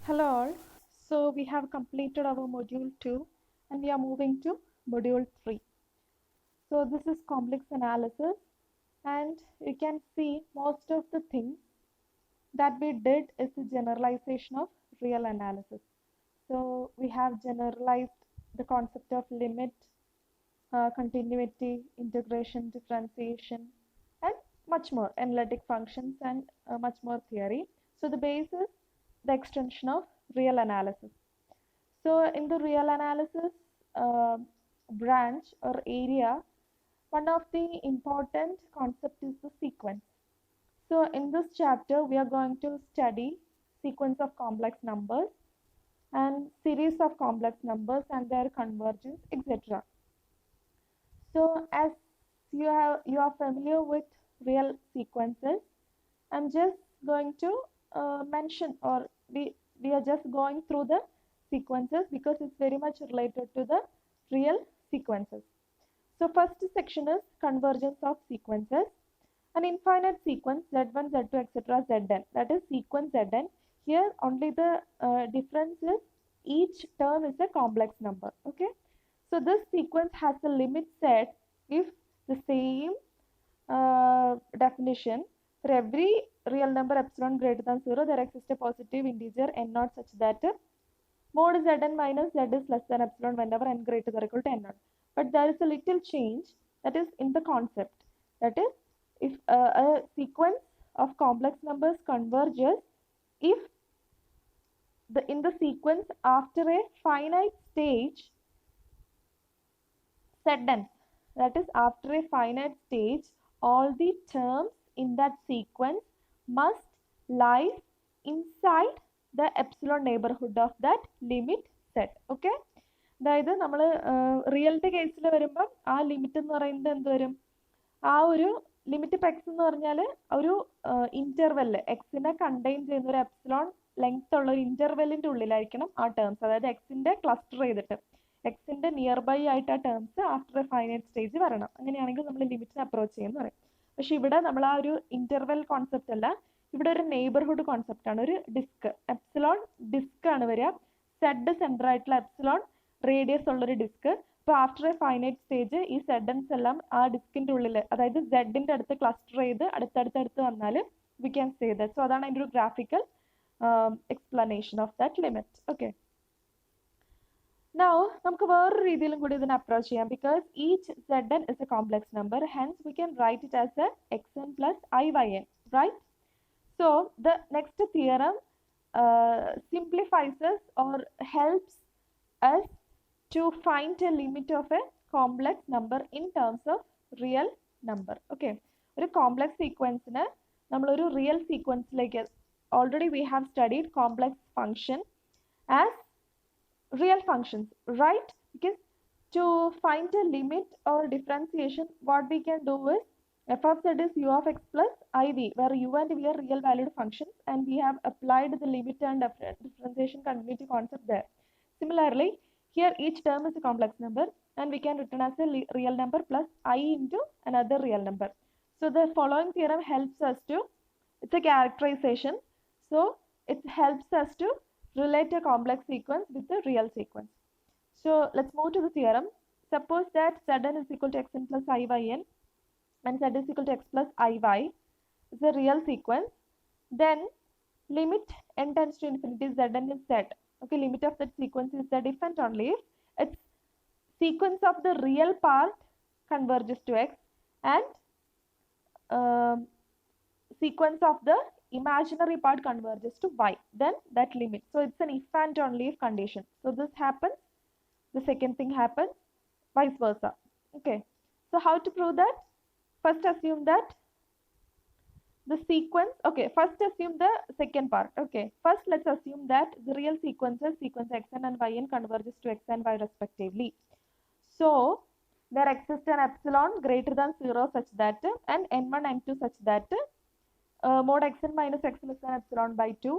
Hello all. So we have completed our module 2 and we are moving to module 3. So this is complex analysis and you can see most of the things that we did is a generalization of real analysis. So we have generalized the concept of limit, continuity, integration, differentiation, and much more, analytic functions and much more theory. So the base is the extension of real analysis. So in the real analysis branch or area, one of the important concept is the sequence. So in this chapter, we are going to study sequence of complex numbers and series of complex numbers and their convergence, etc. So as you are familiar with real sequences, I'm just going to mention, or we are just going through the sequences because it's very much related to the real sequences. So first section is convergence of sequences. An infinite sequence z1, z2, etc. zn, that is sequence zn. Here only the difference is each term is a complex number. Okay. So this sequence has a limit set if the same definition for every real number epsilon greater than 0 there exists a positive integer n naught such that mod zn minus z is less than epsilon whenever n greater than or equal to n naught. But there is a little change that is in the concept. That is, if a sequence of complex numbers converges if in the sequence after a finite stage Zn, that is after a finite stage, all the terms in that sequence must lie inside the epsilon neighborhood of that limit set. Okay, അതായത് നമ്മൾ റിയലിന്റെ കേസിൽ വരുമ്പോൾ ആ limit എന്ന് പറയുന്നത് എന്ത് വരും, ആ ഒരു ലിമിറ്റ് ഇപ്പം എക്സ് എന്ന് പറഞ്ഞാൽ ഒരു ഇന്റർവെല് എക്സിനെ കണ്ടെയ്ൻ ചെയ്യുന്ന ഒരു എപ്സിലോൺ ലെങ്ത് ഉള്ള ഒരു ഇന്റർവെല്ലിന്റെ ഉള്ളിലായിരിക്കണം ആ ടേംസ്, അതായത് എക്സിന്റെ ക്ലസ്റ്റർ ചെയ്തിട്ട് എക്സിന്റെ നിയർ ബൈ ആയിട്ട് ആ terms after A finite stage വരണം. അങ്ങനെയാണെങ്കിൽ നമ്മൾ ലിമിറ്റിനെ അപ്രോച്ച് ചെയ്യുമെന്ന് പറയും. പക്ഷെ ഇവിടെ നമ്മൾ ആ ഒരു ഇന്റർവെൽ കോൺസെപ്റ്റ് അല്ല, ഇവിടെ ഒരു നെയ്ബർഹുഡ് കോൺസെപ്റ്റ് ആണ്. ഒരു ഡിസ്ക് എപ്സിലോൺ ഡിസ്ക് ആണ് വരിക, സെഡ് സെന്റർ ആയിട്ടുള്ള എപ്സിലോൺ റേഡിയസ് ഉള്ളൊരു ഡിസ്ക്. അപ്പോൾ ആഫ്റ്റർ എ ഫൈനൈറ്റ് സ്റ്റേജ് ഈ സെഡൻസ് എല്ലാം ആ ഡിസ്കിന്റെ ഉള്ളിൽ, അതായത് സെഡിന്റെ അടുത്ത് ക്ലസ്റ്റർ ചെയ്ത് അടുത്തടുത്ത് വന്നാൽ we can say that. So അതാണ് അതിൻ്റെ ഒരു graphical explanation of that limit. Okay. Now, നമുക്ക് വേറൊരു രീതിയിലും കൂടി ഇതിനെ അപ്രോച്ച് ചെയ്യാം. Because each zn is a complex number, hence we can write it as a xn plus iyn, right? So, the next theorem simplifies us or helps us to find a limit of a complex number in terms of real number. Okay. ഒരു complex sequence-നെ നമ്മളൊരു real sequence-ലേക്ക്, already we have studied complex function as real functions, right? Because to find a limit or differentiation, what we can do is f of z is u of x plus iv, where u and v are real valued functions and we have applied the limit and differentiation continuity concept there. Similarly, here each term is a complex number and we can return as a real number plus I into another real number. So the following theorem helps us to, it's a characterization, so it helps us to relate a complex sequence with a real sequence. So let's move to the theorem. Suppose that Zn is equal to xn plus iyn and z is equal to x plus iy is a real sequence. Then limit n tends to infinity Zn is z. Okay, limit of that sequence is z if and only if its sequence of the real part converges to x and sequence of the imaginary part converges to y, then that limit. So it's an if and only if condition. So this happens, the second thing happens, vice versa. Okay, so how to prove that? First assume that the sequence, okay, first assume the second part. Okay, first let's assume that the real sequences, sequence xn and yn converges to x and y respectively. So there exists an epsilon greater than 0 such that and n1 n2 such that mod xn minus x less than epsilon by 2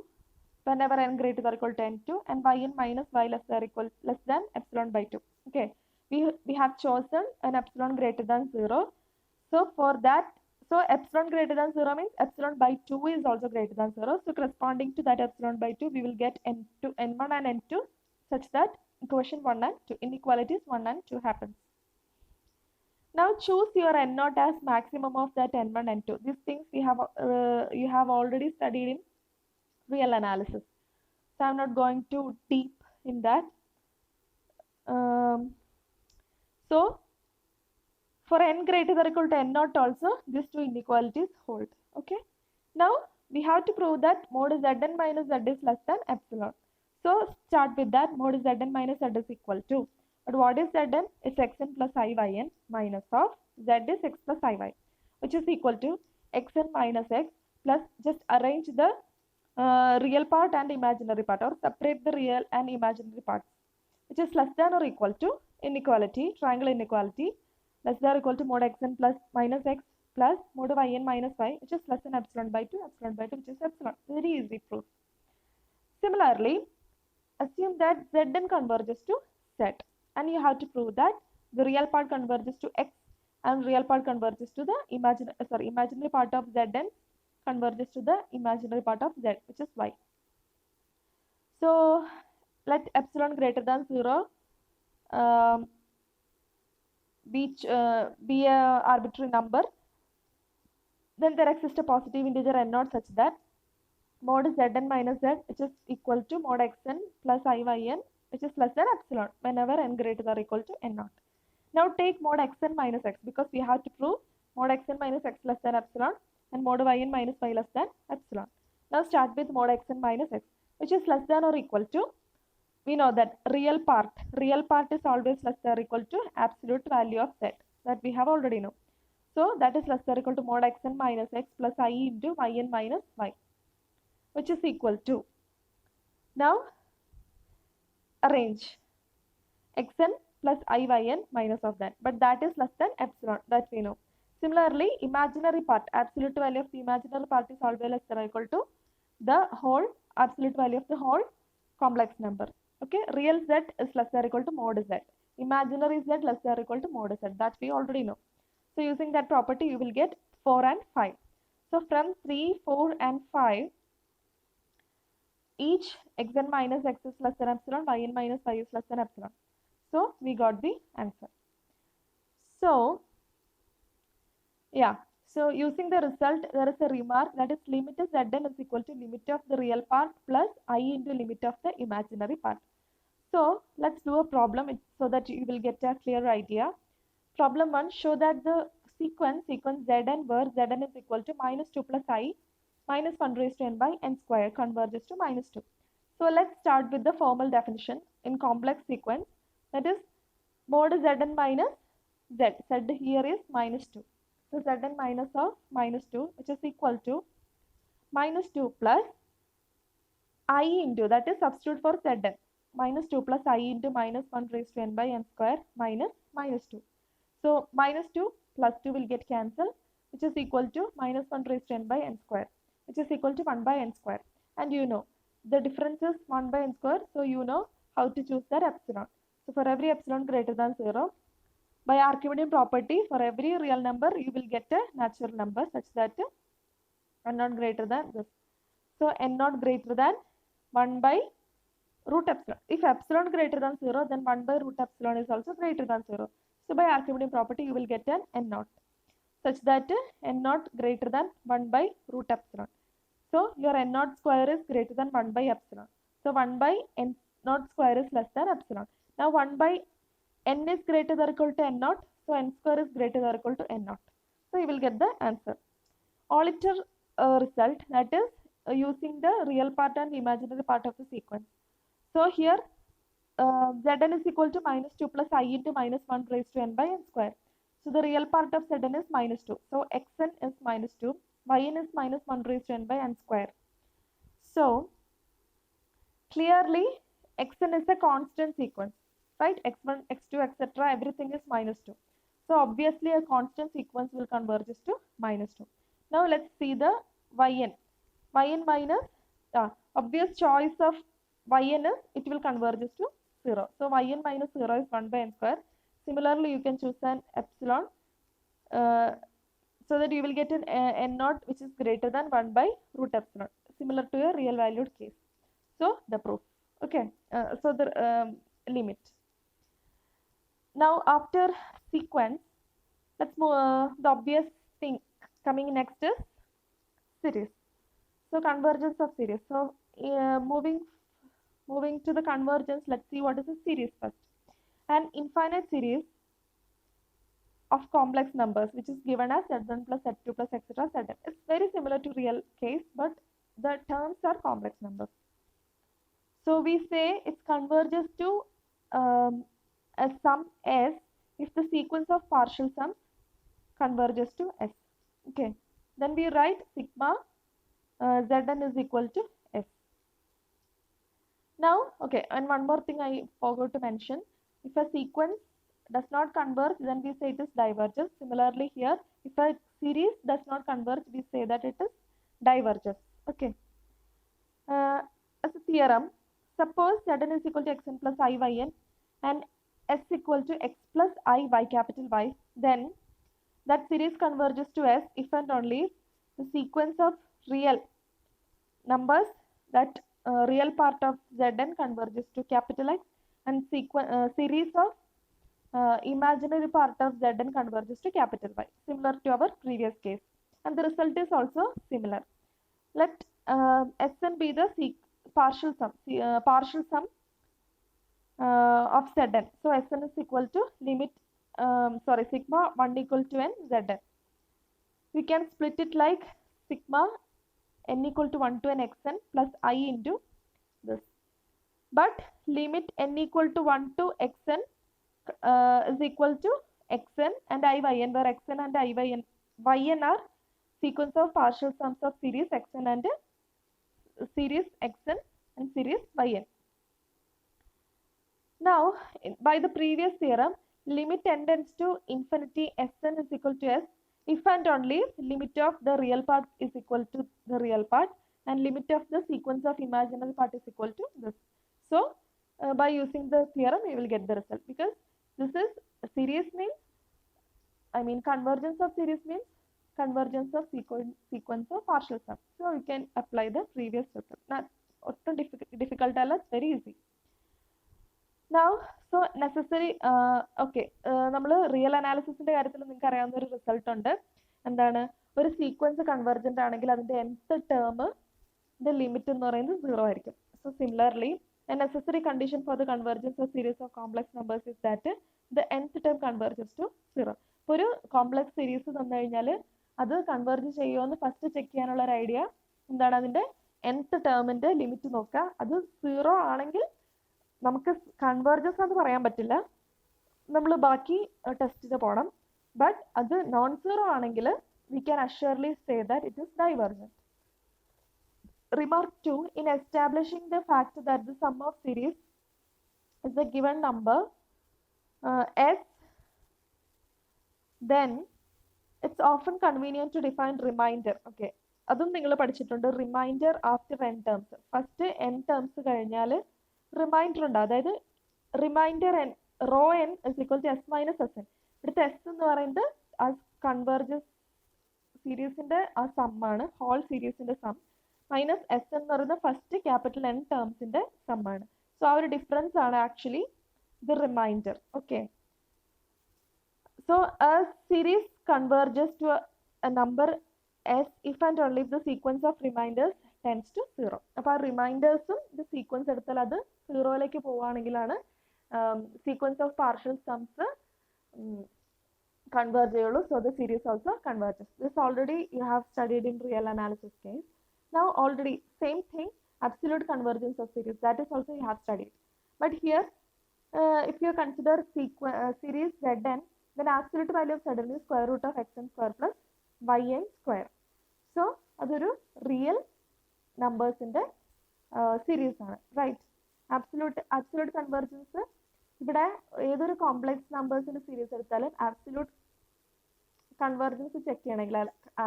whenever n greater than or equal to n2 and yn minus y less than or equal less than epsilon by 2. Okay, we have chosen an epsilon greater than 0. So for that So epsilon greater than 0 means epsilon by 2 is also greater than 0. So corresponding to that epsilon by 2, we will get n2, n1 and n2 such that equation 1 and 2, inequalities 1 and 2 happens. Now choose your n0 as maximum of that n1 and n2. These things we have you have already studied in real analysis. So I'm not going to deep in that. So for n greater than or equal to n0 also, these two inequalities hold. Okay. Now we have to prove that mod zn minus z is less than epsilon. So start with that. Mod zn minus z is equal to. But what is zn? It's xn plus iyn minus of z is x plus iy, which is equal to xn minus x plus, just arrange the real part and imaginary part, or separate the real and imaginary parts, which is less than or equal to inequality, triangle inequality, less than or equal to mod xn plus minus x plus mod of yn minus y, which is less than epsilon by 2, which is epsilon. Very easy proof. Similarly, assume that zn converges to z, and you have to prove that the real part converges to x and real part converges to the imaginary part of zn converges to the imaginary part of z, which is y. So let epsilon greater than 0 be a arbitrary number. Then there exists a positive integer n0 such that mod zn minus z, which is equal to mod xn plus iyn, which is less than epsilon whenever n greater than or equal to n0. Now take mod xn minus x, because we have to prove mod xn minus x less than epsilon and mod yn minus y less than epsilon. Now start with mod xn minus x, which is less than or equal to, we know that real part is always less than or equal to absolute value of z, that we have already know. So that is less than or equal to mod xn minus x plus I into yn minus y, which is equal to, now arrange xn plus iyn minus of that, but that is less than epsilon, that we know. Similarly, imaginary part, absolute value of the imaginary part is always less than or equal to the whole absolute value of the whole complex number. Okay, real z is less than or equal to mod z, imaginary z less than or equal to mod z, that we already know. So using that property, you will get 4 and 5. So from 3, 4 and 5, each xn minus x is less than epsilon, yn minus y is less than epsilon. So we got the answer. So yeah, so using the result, there is a remark, that is limit zn is equal to limit of the real part plus I into limit of the imaginary part. So let's do a problem so that you will get a clear idea. Problem 1, show that the sequence zn where zn is equal to minus 2 plus I minus 1 raised to n by n square converges to minus 2. So let's start with the formal definition in complex sequence, that is mod zn minus z. Z here is minus 2. So zn minus of minus 2, which is equal to minus 2 plus I into, that is substitute for zn, minus 2 plus I into minus 1 raised to n by n square minus minus 2. So minus 2 plus 2 will get cancelled, which is equal to minus 1 raised to n by n square, which is equal to 1 by n square. And you know the difference is 1 by n square, so you know how to choose that epsilon. So for every epsilon greater than 0, by Archimedean property, for every real number you will get a natural number such that n not greater than this. So n not greater than 1 by root epsilon. If epsilon greater than 0, then 1 by root epsilon is also greater than 0. So by Archimedean property, you will get an n naught such that n naught greater than 1 by root epsilon. So your n naught square is greater than 1 by epsilon. So 1 by n naught square is less than epsilon. Now 1 by n is greater than or equal to n naught. So n square is greater than or equal to n naught. So you will get the answer. Aulitter result, that is using the real part and imaginary part of the sequence. So here zn is equal to minus 2 plus I into minus 1 raised to n by n square. So the real part of zn is minus 2. So xn is minus 2. Yn is minus 1 raised to n by n square. So clearly xn is a constant sequence, right? x1, x2, etc. everything is minus 2. So obviously a constant sequence will converge to minus 2. Now let's see the yn. Yn minus, obvious choice of yn is it will converge to 0. So yn minus 0 is 1 by n square. Similarly, you can choose an epsilon. so that you will get an n naught which is greater than 1 by root epsilon, similar to a real valued case. So the proof. Okay, so the limit. Now after sequence, let's move the obvious thing coming next is series. So convergence of series. So moving to the convergence, let's see what is a series first. An infinite series of complex numbers which is given as z1 plus z2 plus etc. zn. It's very similar to real case, but the terms are complex numbers. So we say it converges to a sum S if the sequence of partial sums converges to S. Okay, then we write sigma Zn is equal to S. Now, okay, and one more thing I forgot to mention. If a sequence does not converge, then we say it is divergent. Similarly here, if a series does not converge, we say that it is divergent. Okay. As a theorem, suppose Zn is equal to xn plus I yn and S equal to x plus I y capital Y, then that series converges to S if and only if the sequence of real numbers, that real part of Zn converges to capital X, and series of imaginary part of Zn converges to capital Y, similar to our previous case, and the result is also similar. Let Sn be the partial sum of Zn. So Sn is equal to limit sigma 1 equal to n Zn. We can split it like sigma n equal to 1 to n xn plus I into this. But limit n equal to 1 to xn is equal to xn and I yn, where xn and I yn are sequence of partial sums of series xn and series xn and series yn. Now, by the previous theorem, limit n tends to infinity Sn is equal to S if and only if limit of the real part is equal to the real part and limit of the sequence of imaginary part is equal to this. So, by using the theorem, we will get the result, because this is series means, convergence of series means convergence of sequence of partial sum. So, we can apply the previous result. Not difficult, it's very easy. Now, so necessary, okay, നമ്മൾ real അനാലിസിസിന്റെ കാര്യത്തിൽ നിങ്ങൾക്ക് അറിയാവുന്ന ഒരു result ഉണ്ട്. എന്താണ്, ഒരു sequence convergent ആണെങ്കിൽ അതിന്റെ nth ടേമിന്റെ ലിമിറ്റ് എന്ന് പറയുന്നത് 0 ആയിരിക്കും. So similarly a necessary condition for the convergence of series of complex numbers is that the nth term converges to 0. ഇപ്പോൾ ഒരു കോംപ്ലക്സ് സീരീസ് തന്നു കഴിഞ്ഞാൽ അത് കൺവെർജ് ചെയ്യുമോ എന്ന് ഫസ്റ്റ് ചെക്ക് ചെയ്യാനുള്ള ഒരു ഐഡിയ എന്താണ്, അതിന്റെ nth ടേമിന്റെ ലിമിറ്റ് നോക്കുക. അത് 0 ആണെങ്കിൽ നമുക്ക് കൺവെർജൻസ് എന്ന് പറയാൻ പറ്റില്ല, നമ്മൾ ബാക്കി ടെസ്റ്റ് ചെയ്ത് പോകണം. ബട്ട് അത് നോൺ സീറോ ആണെങ്കിൽ we can assuredly say that it is divergent. Remark 2, in establishing the fact that the sum of series is a given number S, then it's often convenient to define remainder. Okay, അതും നിങ്ങൾ പഠിച്ചിട്ടുണ്ട്. Remainder after n terms. First n terms കഴിഞ്ഞാൽ remainder ഉണ്ട്, അതായത് remainder n row n is equal to s minus sn. ഇവിടുത്തെ s എന്ന് പറയുന്നത് ആ കൺവെർജൻസ് സീരീസിന്റെ ആ സമ്മാണ്, ഹോൾ സീരീസിന്റെ സം, മൈനസ് എസ് എന്ന് പറയുന്നത് ഫസ്റ്റ് ക്യാപിറ്റൽ n ടേംസിന്റെ സമ്മാണ്. സോ ആ ഒരു ഡിഫറൻസ് ആണ് actually the reminder. Okay, so a series converges to a number s if and only if the sequence of reminders tends to 0. അപ്പോൾ ആ റിമൈൻഡേഴ്സും ഇത് sequence എടുത്താൽ അത് 0യിലേക്ക് പോവുകയാണെങ്കിലാണ് sequence of partial sums converge ചെയ്യുള്ളൂ. So the series also converges. This already you have studied in real analysis case. Now already same thing, absolute convergence of series, that is also you have studied. But here if you consider series Zn, then absolute value of Zn is square root of xn square plus yn square. So അതൊരു real നമ്പേഴ്സിന്റെ series ആണ്, right. absolute convergence ഇവിടെ ഏതൊരു complex നമ്പേഴ്സിന്റെ series എടുത്താലും absolute convergence check ചെയ്യണമെങ്കിൽ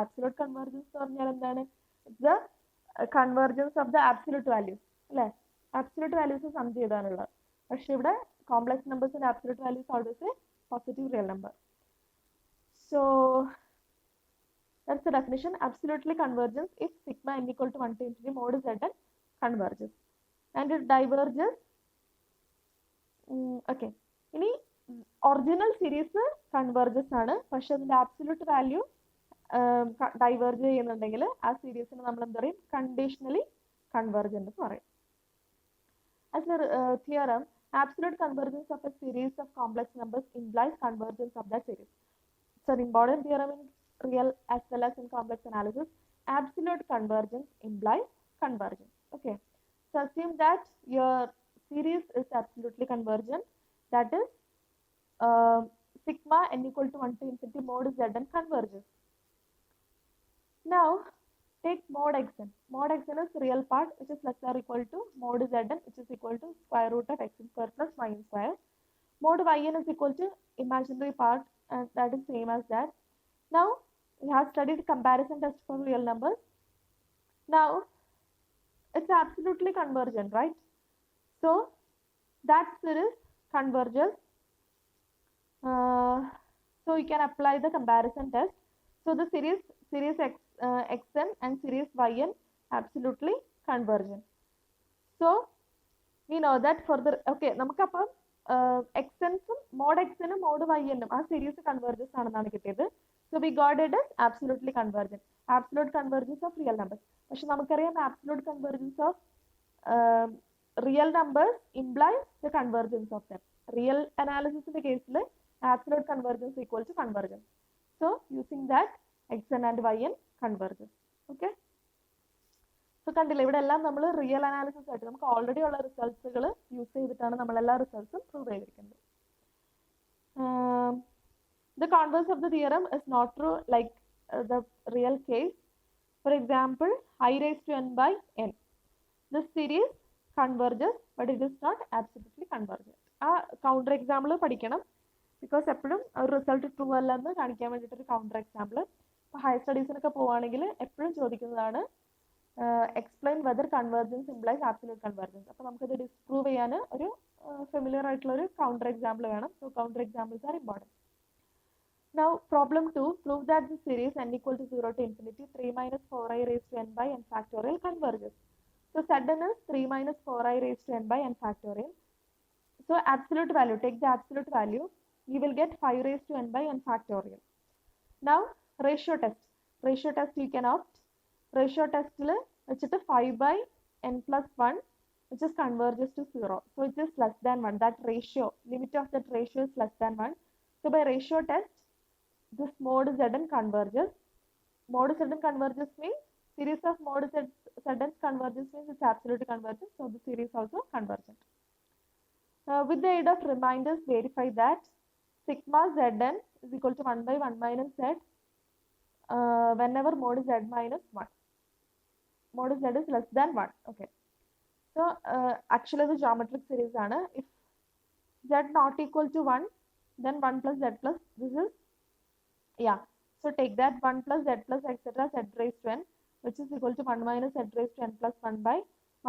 absolute convergence എന്ന് പറഞ്ഞാൽ എന്താണ്, the convergence of the absolute values, അല്ലേ? absolute values സം ചെയ്താണുള്ളത്. പക്ഷെ ഇവിടെ കോംപ്ലക്സ് നമ്പേഴ്സിന്റെ absolute values always a positive real number. So That's the definition. Absolutely convergence if sigma n equal to 1 to infinity mod zn converges. And it diverges. Okay. ഇനി original series converges ആണ്, പക്ഷെ അതിന്റെ absolute value diverge ചെയ്യുന്നുണ്ടെങ്കിൽ ആ സീരീസിന് നമ്മൾ എന്ത് പറയും? Conditionally convergent എന്ന് പറയും. As a theorem, absolute convergence of a series of complex numbers implies convergence of that series. It's an important theorem in real as well as in complex analysis. Absolute convergence implies convergence. Okay. So assume that your series is absolutely convergent. That is sigma n equal to 1 to infinity mod zn converges. Now take mod xn. Mod xn is real part which is less or equal to mod zn which is equal to square root of xn square plus yn square. Mod yn is equal to imaginary part and that is same as that. Now we have studied comparison test for real numbers. Now it's absolutely convergent, right? So that series converges. So you can apply the comparison test. So the series xn and series yn absolutely convergent. So we know that for the okay നമുക്കപ്പം xnസും mod xനും mod yനും ആ series convergence ആണെന്നാണ് കിട്ടിയത്. So we got it as absolutely convergent. Absolute convergence of real numbers. പക്ഷെ നമുക്കറിയാം absolute convergence of real numbers implies the convergence of them. Real analysis in the case absolute convergence equal to convergence. So using that xn and yn converges. Okay. So കണ്ടില്ല ഇവിടെ എല്ലാം നമ്മൾ real analysis ആയിട്ട് നമുക്ക് already ഉള്ള റിസൾട്ട്സുകൾ use ചെയ്തിട്ടാണ് നമ്മൾ എല്ലാ റിസൾട്ട്സും പ്രൂവ് ചെയ്തിരിക്കുന്നത്. The converse of the theorem is not true like the real case. For example, I raised to n by n. This series converges but it is not absolutely convergent. ആ counter example പഠിക്കണം, because എപ്പോഴും ഒരു result true അല്ലെന്ന് കാണിക്കാൻ വേണ്ടിയിട്ടൊരു counter example ഇപ്പോൾ higher സ്റ്റഡീസിനൊക്കെ പോവുകയാണെങ്കിൽ എപ്പോഴും ചോദിക്കുന്നതാണ് explain whether convergence implies absolute convergence. അപ്പോൾ നമുക്കത് ഡിസ്പ്രൂവ് ചെയ്യാൻ ഒരു ഫെമിലിയർ ആയിട്ടുള്ള ഒരു കൗണ്ടർ എക്സാമ്പിൾ വേണം. So counter examples are important. Now problem 2, prove that the series n equal to 0 to infinity 3 minus 4i raised to n by n factorial converges. So Zn is 3 minus 4i raised to n by n factorial. So absolute value, take the absolute value, you will get 5 raised to n by n factorial. Now ratio test. Ratio test you can opt. Ratio test il vechittu 5 by n plus 1 which is converges to 0. So it is less than 1. That ratio, limit of that ratio is less than 1. So by ratio test, this mod zn converges. Mod zn converges means series of mod zn converges means it's absolutely convergent. So the series also convergent. With the aid of reminders, verify that sigma zn is equal to 1 by 1 minus z whenever mod z minus 1. Mod z is less than 1. Okay. So actually the geometric series ആണ്. If z not equal to 1, then 1 plus z plus this is so take that 1 plus z plus etc z raised to n which is equal to 1 minus z raised to n plus 1 by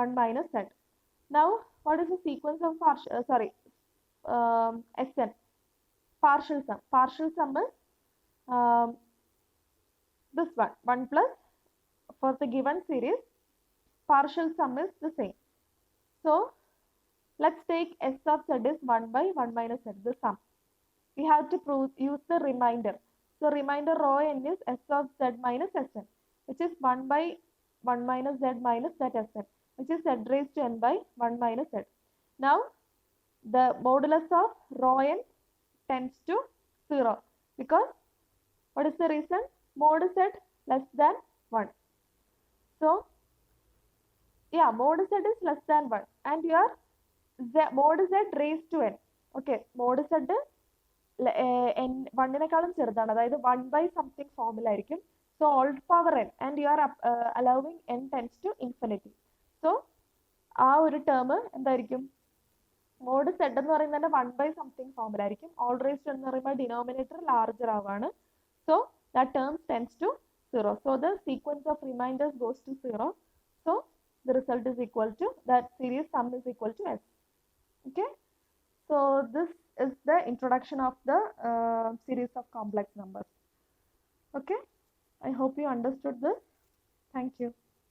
1 minus z. Now what is the sequence of Sn? Partial sum. Partial sum is this one 1 plus, for the given series partial sum is the same. So let's take s of z is 1 by 1 minus z, the sum. We have to use the remainder. So remainder rho n is s of z minus Sn, which is 1 by 1 minus z minus z Sn, which is z raised to n by 1 minus z. Now the modulus of rho n tends to 0 because what is the reason? Mod z less than 1. So mod z is less than 1 and your mod z raised to n. Okay, mod z വണ്ണിനേക്കാളും ചെറുതാണ്, അതായത് 1 by something ഫോമിലായിരിക്കും. So all power n and you are allowing n tends to infinity. So ആ ഒരു term എന്തായിരിക്കും? Mode Z എന്ന് പറയുന്നത് 1 by something ഫോമിലായിരിക്കും. ഓൾ റേസ്ഡ് എന്ന് പറയുമ്പോൾ ഡിനോമിനേറ്റർ ലാർജർ ആവാണ്. So that term tends to 0. So the sequence of remainders goes to 0. So the result is equal to that series sum is equal to s. Okay, so this is the introduction of the series of complex numbers. Okay, I hope you understood this. Thank you.